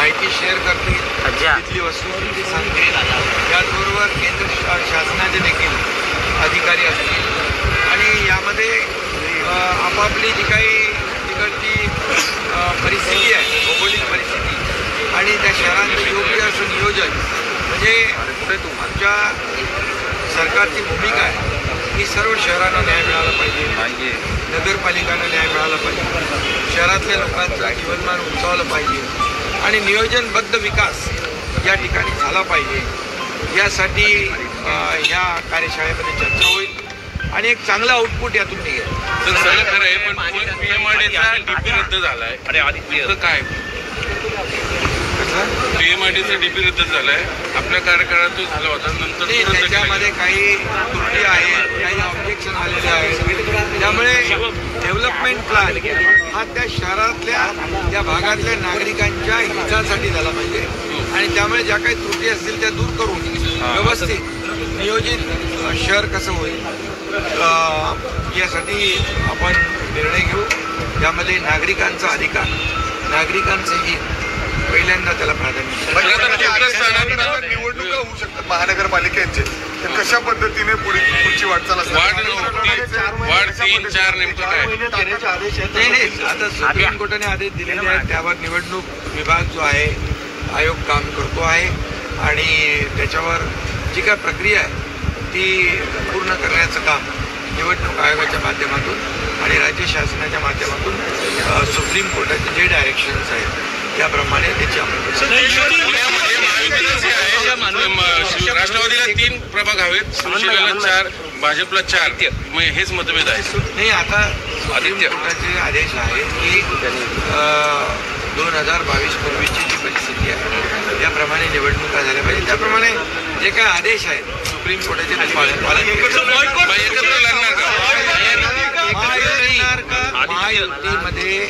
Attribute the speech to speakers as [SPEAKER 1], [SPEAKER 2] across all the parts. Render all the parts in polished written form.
[SPEAKER 1] माहिती शेअर करतील, तिथली वस्तुस्थिती सांगतील. त्याचबरोबर केंद्र शासनाचे देखील अधिकारी असतील आणि यामध्ये आपापली जी काही तिकडची परिस्थिती आहे, भौगोलिक परिस्थिती आणि त्या शहरांचं योग्य असं नियोजन, म्हणजे आमच्या सरकारची भूमिका आहे की सर्व शहरांना न्याय मिळाला पाहिजे, नगरपालिकांना न्याय मिळाला पाहिजे, शहरातल्या लोकांचं जीवनमान उंचावलं पाहिजे आणि नियोजनबद्ध विकास या ठिकाणी झाला पाहिजे. यासाठी ह्या कार्यशाळेमध्ये चर्चा होईल आणि एक चांगला आउटपुट यातून निघेल.
[SPEAKER 2] तर सगळं खरं आहे, पण पीएमआरडीचा डीपी रद्द झालाय. अरे काय पीएमआरडीचा डीपी रद्द झालाय, आपल्या कार्यकाळात तो झाला होता, नंतर
[SPEAKER 1] त्याच्यामध्ये काही त्रुटी आहेत, काही ऑब्जेक्शन आलेले आहेत. त्यामुळे डेव्हलपमेंट प्लॅन हा त्या शहरातल्या त्या भागातल्या नागरिकांच्या हितासाठी झाला पाहिजे आणि त्यामुळे ज्या काही त्रुटी असतील त्या दूर करून व्यवस्थित नियोजित शहर कसं होईल यासाठी आपण निर्णय घेऊ. त्यामध्ये नागरिकांचा अधिकार, नागरिकांचं हित पहिल्यांदा त्याला प्राधान्य.
[SPEAKER 3] निवडणुका होऊ शकतात महानगरपालिकेचे, तर कशा पद्धतीने पुढची वाटचाल असते?
[SPEAKER 2] वार्ड 3, 4 नेमकं काय?
[SPEAKER 1] नाही, आता सुप्रीम कोर्टाने आदेश दिलेले आहेत, त्यावर निवडणूक विभाग जो आहे आयोग काम करतो आहे आणि त्याच्यावर जी काय प्रक्रिया आहे ती पूर्ण करण्याचं काम निवडणूक आयोगाच्या माध्यमातून आणि राज्य शासनाच्या माध्यमातून सुप्रीम कोर्टाचे जे डायरेक्शन्स आहेत त्याप्रमाणे त्याची
[SPEAKER 2] राष्ट्रवादीला 3 प्रभाग हवेत, शिवसेनेला 4, भाजपला 4, मग हेच मतभेद आहे.
[SPEAKER 1] नाही, आता सुप्रीम कोर्टाचे आदेश आहेत की 2022 पूर्वीची जी परिस्थिती आहे त्याप्रमाणे निवडणुका झाल्या पाहिजे. त्याप्रमाणे जे काय आदेश आहेत सुप्रीम कोर्टाचे महायुतीमध्ये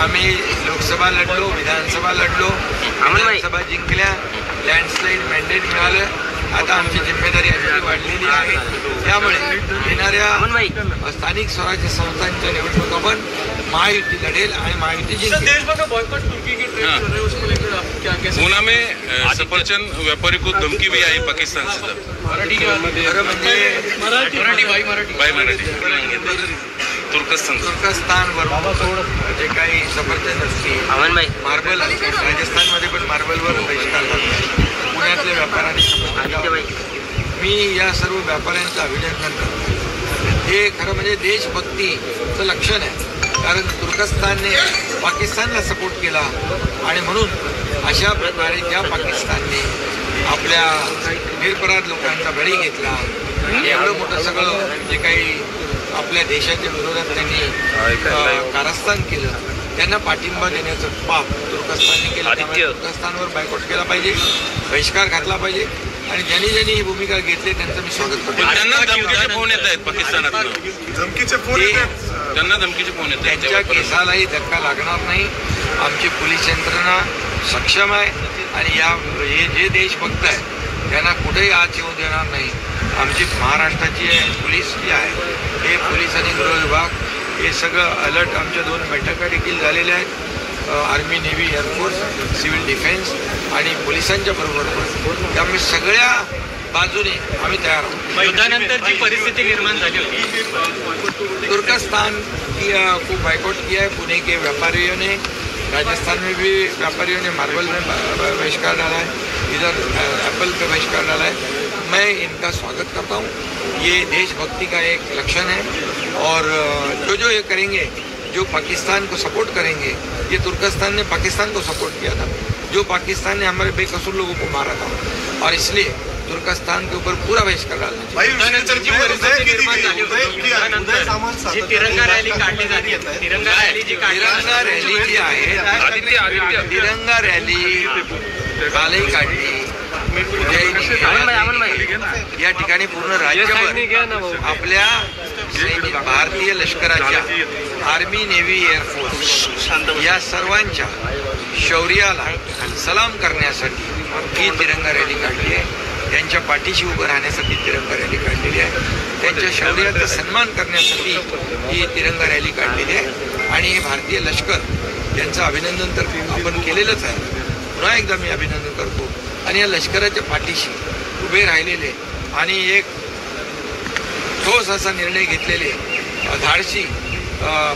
[SPEAKER 1] आम्ही लोकसभा लढलो, विधानसभा लढलो, विधानसभा जिंकल्या, लँडस्लाईड मॅन्डेट मिळालं. आता आमची जिम्मेदारी अजून वाढलेली आहे. त्यामुळे येणाऱ्या स्थानिक स्वराज्य संस्थांच्या निवडणुका पण महायुती लढेल आणि महायुती जिंकेल.
[SPEAKER 2] पुणे में सफरचंद व्यापारी को धमकी भी आई पाकिस्तान से.
[SPEAKER 1] खरं म्हणजे तुर्कस्तानवर जे काही सफरचंद असतील, मार्बल असतील, राजस्थानमध्ये पण मार्बलवर बहिष्कार लागला, पुण्यातल्या व्यापाऱ्यांनी. मी या सर्व व्यापाऱ्यांचं अभिनंदन करतो. हे खरं म्हणजे देशभक्तीचं लक्षण आहे, कारण तुर्कस्तानने पाकिस्तानला सपोर्ट केला आणि म्हणून अशा प्रकारे ज्या पाकिस्तानने आपल्या निरपराध लोकांचा बळी घेतला आणि एवढं मोठं सगळं जे काही आपल्या देशाच्या विरोधात त्यांनी कारस्थान केलं, त्यांना पाठिंबा देण्याचं पाप तुर्कस्तानने केलं. त्यामुळे तुर्कस्तानवर बायकॉट केला पाहिजे, बहिष्कार घातला पाहिजे आणि ज्यांनी ज्यांनी ही भूमिका घेतली त्यांचं मी स्वागत करतो.
[SPEAKER 2] त्यांना धमकीचे फोन येत आहेत पाकिस्तानात,
[SPEAKER 3] धमकीचे फोन
[SPEAKER 2] त्यांना धमकीचे फोन येत आहेत.
[SPEAKER 1] त्यांच्या केसालाही धक्का लागणार नाही. आमची पोलीस यंत्रणा सक्षम आहे आणि हे जे देशभक्त आहे त्यांना कुठेही आत येऊ देणार नाही. आमची महाराष्ट्राची पोलीस जी आहे, हे पोलीस आणि गृह विभाग हे सगळं अलर्ट. आमच्या 2 बैठका देखील झालेल्या आहेत, army, navy, air force, civil defence आणि पोलिसांच्या बरोबर. त्यामुळे सगळ्या बाजूने आम्ही तयार आहोत.
[SPEAKER 4] युद्धानंतर जी परिस्थिती निर्माण झाली होती,
[SPEAKER 1] तुर्कस्तान को बाइकआउट किया है, पुणे के व्यापारियों ने, राजस्थान में भी व्यापारियों ने मार्बल में बहिष्कार डाला है, इधर एप्पल पे बहिष्कार डाला है. मैं इनका स्वागत करता हूँ. ये देशभक्ति का एक लक्षण है और जो ये करेंगे, जो पाकिस्तान को सपोर्ट करेंगे, ये तुर्कस्तान ने पाकिस्तान को सपोर्ट किया था, जो पाकिस्तान ने हमारे बेकसूर लोगों को मारा था और इसलिए तुर्कस्तान के ऊपर पूरा बहिष्कार डालना चाहिए.
[SPEAKER 4] तिरंगा रॅली काढली जाते, तिरंगा रॅली जी
[SPEAKER 1] आहे, तिरंगा रॅली कालही काढली. या ठिकाणी पूर्ण राज्यभर आपल्या भारतीय लष्कराच्या, आर्मी, नेव्ही, एअरफोर्स या सर्वांच्या शौर्याला सलाम करण्यासाठी ही तिरंगा रॅली काढली आहे. त्यांच्या पाठीशी उभं राहण्यासाठी तिरंगा रॅली काढलेली आहे. त्यांच्या शौर्याचा सन्मान करण्यासाठी ही तिरंगा रॅली काढलेली आहे आणि हे भारतीय लष्कर यांचं अभिनंदन तर आपण केलेलंच आहे. पुन्हा एकदा मी अभिनंदन करतो. आणि या लष्कराच्या पाठीशी उभे राहिलेले आणि एक ठोस असा निर्णय घेतलेले धाडसी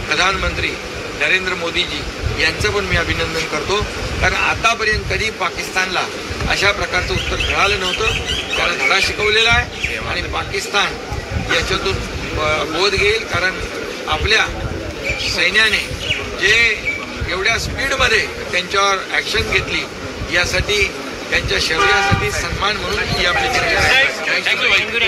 [SPEAKER 1] प्रधानमंत्री नरेंद्र मोदीजी यांचं पण मी अभिनंदन करतो. कारण आतापर्यंत कधी पाकिस्तानला अशा प्रकारचं उत्तर मिळालं नव्हतं. त्याला धडा शिकवलेला आहे आणि पाकिस्तान याच्यातून बोध घेईल. कारण आपल्या सैन्याने जे एवढ्या स्पीडमध्ये त्यांच्यावर ॲक्शन घेतली यासाठी त्यांच्या शौर्यासाठी सन्मान म्हणून ही आपली चर्चा आहे.
[SPEAKER 2] थँक्यू.